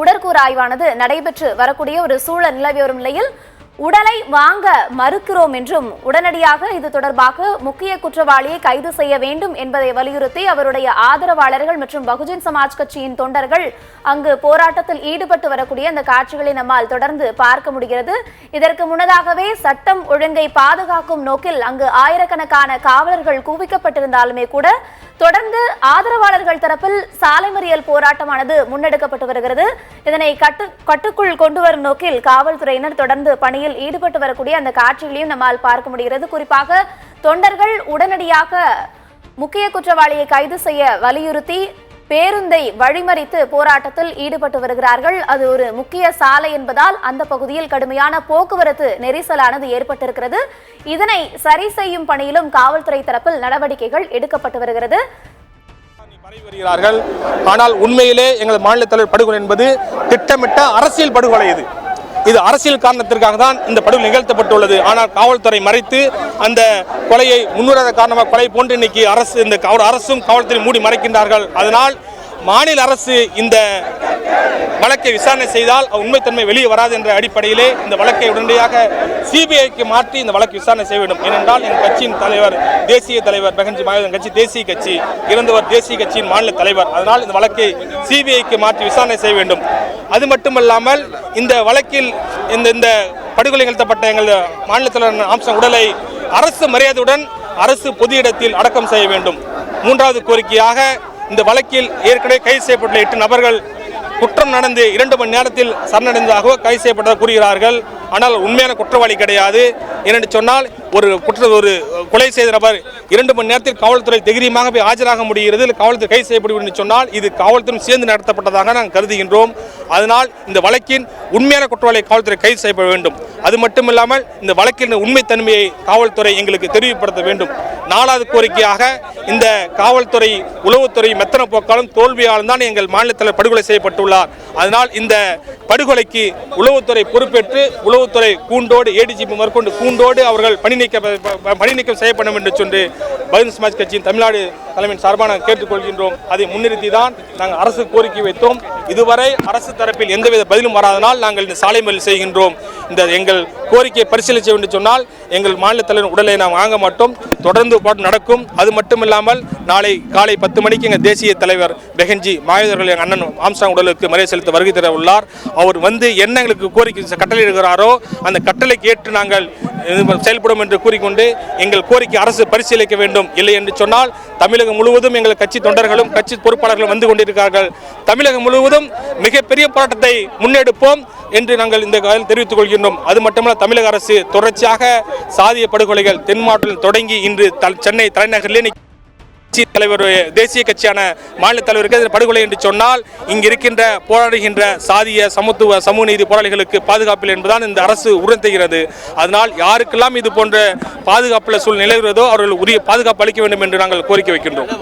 உடற்கூறு ஆய்வானது நடைபெற்று வரக்கூடிய ஒரு சூழல் நிலவி வரும் நிலையில் உடலை வாங்க மறுக்கிறோம் என்றும் உடனடியாக இது தொடர்பாக முக்கிய குற்றவாளியை கைது செய்ய வேண்டும் என்பதை வலியுறுத்தி அவருடைய ஆதரவாளர்கள் மற்றும் பகுஜன் சமாஜ் கட்சியின் தொண்டர்கள் அங்கு போராட்டத்தில் ஈடுபட்டு வரக்கூடிய அந்த காட்சிகளை நம்மால் தொடர்ந்து பார்க்க முடிகிறது. இதற்கு முன்னதாகவே சட்டம் ஒழுங்கை பாதுகாக்கும் நோக்கில் அங்கு ஆயிரக்கணக்கான காவலர்கள் குவிக்கப்பட்டிருந்தாலுமே கூட தொடர்ந்து ஆதரவாளர்கள் தரப்பில் சாலை மறியல் போராட்டமானது முன்னெடுக்கப்பட்டு வருகிறது. இதனை கட்டுக்குள் கொண்டு வரும் நோக்கில் காவல்துறையினர் தொடர்ந்து பணியில் ஈடுபட்டு வரக்கூடிய அந்த காட்சிகளையும் நம்மால் பார்க்க முடிகிறது. குறிப்பாக தொண்டர்கள் உடனடியாக முக்கிய குற்றவாளியை கைது செய்ய வலியுறுத்தி பேருந்தை வழிமறித்து போராட்டத்தில் ஈடுபட்டு வருகிறார்கள். அது ஒரு முக்கிய சாலை என்பதால் அந்த பகுதியில் கடுமையான போக்குவரத்து நெரிசலானது ஏற்பட்டிருக்கிறது. இதனை சரி செய்யும் பணியிலும் காவல்துறை தரப்பில் நடவடிக்கைகள் எடுக்கப்பட்டு வருகிறது. ஆனால் உண்மையிலே எங்கள் மாநில தலைவர் படுகொலை என்பது திட்டமிட்ட அரசியல் படுகொலை. இது அரசியல் காரணத்திற்காக தான் இந்த படுகொலை நிகழ்த்தப்பட்டுள்ளது. ஆனால் காவல்துறை மறைத்து அந்த கொலையை முன்னுராத காரணமாக கொலை போன்று இன்னைக்கு அரசும் காவல்துறை மூடி மறைக்கின்றார்கள். அதனால் மாநில அரசு இந்த வழக்கை விசாரணை செய்தால் உண்மைத்தன்மை வெளியே வராது என்ற அடிப்படையிலே இந்த வழக்கை உடனடியாக சிபிஐக்கு மாற்றி இந்த வழக்கு விசாரணை செய்ய வேண்டும். ஏனென்றால் என் கட்சியின் தலைவர் தேசிய தலைவர் பெஹன்ஜி மாயாவதி கட்சி தேசிய கட்சி இறந்தவர் தேசிய கட்சியின் மாநில தலைவர். அதனால் இந்த வழக்கை சிபிஐக்கு மாற்றி விசாரணை செய்ய வேண்டும். அது மட்டுமல்லாமல் இந்த வழக்கில் இந்த படுகொலை நிகழ்த்தப்பட்ட எங்கள் மாநில தலைவர் ஆம்ஸ்ட்ராங் உடலை அரசு மரியாதையுடன் அரசு பொது இடத்தில் அடக்கம் செய்ய வேண்டும். மூன்றாவது கோரிக்கையாக இந்த வழக்கில் ஏற்கனவே கைது செய்யப்பட்டுள்ள 8 நபர்கள் குற்றம் நடந்து 2 மணி நேரத்தில் சரணடைந்ததாக கைது செய்யப்பட்டதாக கூறுகிறார்கள். ஆனால் உண்மையான குற்றவாளி கிடையாது. ஏனென்று சொன்னால் ஒரு கொலை செய்த நபர் 2 மணி நேரத்தில் காவல்துறை தைரியமாக போய் ஆஜராக முடிகிறது. காவல்துறை கைது செய்யப்படும் என்று சொன்னால் இது காவல்துறை சேர்ந்து நடத்தப்பட்டதாக நாங்கள் கருதுகின்றோம். அதனால் இந்த வழக்கின் உண்மையான குற்றவாளியை காவல்துறை கைது செய்யப்பட வேண்டும். அது மட்டுமில்லாமல் இந்த வழக்கின் உண்மைத்தன்மையை காவல்துறை எங்களுக்கு தெரிவிப்படுத்த வேண்டும். 4வது கோரிக்கையாக இந்த காவல்துறை உளவுத்துறை மெத்தன போக்காலும் தோல்வியாலும் தான் எங்கள் மாநிலத்தில் படுகொலை செய்யப்பட்டுள்ளார். அதனால் இந்த படுகொலைக்கு உளவுத்துறை பொறுப்பேற்று உளவுத்துறை கூண்டோடு ஏடிஜிபி மேற்கொண்டு கூண்டோடு அவர்கள் பணி நீக்கம் செய்யப்படும் என்று சொல்லி பகுஜன் சமாஜ் கட்சியின் தமிழ்நாடு தலைமையின் சார்பாக நாங்கள் கேட்டுக்கொள்கின்றோம். அதை முன்னிறுத்தி தான் நாங்கள் அரசு கோரிக்கை வைத்தோம். இதுவரை அரசு தரப்பில் எந்தவித பதிலும் வராதனால் நாங்கள் இந்த சாலை மறியல் செய்கின்றோம். இந்த எங்கள் கோரிக்கையை பரிசீலிக்க வேண்டும் சொன்னால் எங்கள் மாநில தலைவர் உடலை நாம் வாங்க மாட்டோம். தொடர்ந்து போராட்டம் நடக்கும். அது மட்டுமில்லாமல் நாளை காலை 10 மணிக்கு எங்கள் தேசிய தலைவர் பெஹன்ஜி மாயாவதி எங்கள் அண்ணன் ஆம்ஸ்ட்ராங் உடலுக்கு மரியாதை செலுத்த வருகை தர உள்ளார். அவர் வந்து என்ன எங்களுக்கு கோரிக்கை கட்டளையிடுகிறாரோ அந்த கட்டளைக்கு ஏற்று நாங்கள் செயல்படும் என்று கூறிக்கொண்டு எங்கள் கோரிக்கை அரசு பரிசீலிக்க வேண்டும். இல்லை என்று சொன்னால் தமிழகம் முழுவதும் எங்கள் கட்சி தொண்டர்களும் கட்சி பொறுப்பாளர்களும் வந்து கொண்டிருக்கிறார்கள். தமிழகம் முழுவதும் மிகப்பெரிய போராட்டத்தை முன்னெடுப்போம் என்று நாங்கள் இந்த காலையில் தெரிவித்துக் கொள்கின்றோம். அது மட்டுமல்ல, தமிழக அரசு தொடர்ச்சியாக சாதிய படுகொலைகள் தென் மாவட்டத்தில் தொடங்கி இன்று சென்னை தலைநகரிலே தலைவர் தேசிய கட்சியான மாநில தலைவருக்கு படுகொலை என்று சொன்னால் இங்கு இருக்கின்ற போராடுகின்ற சாதிய சமத்துவ சமூக நீதி போராளிகளுக்கு பாதுகாப்பில் என்பதுதான் இந்த அரசு உறுத்துகிறது. அதனால் யாருக்கெல்லாம் இது போன்ற பாதுகாப்புள்ள சூழ்நிலை நிலவுகிறதோ அவர்கள் உரிய பாதுகாப்பு அளிக்க வேண்டும் என்று நாங்கள் கோரிக்கை வைக்கின்றோம்.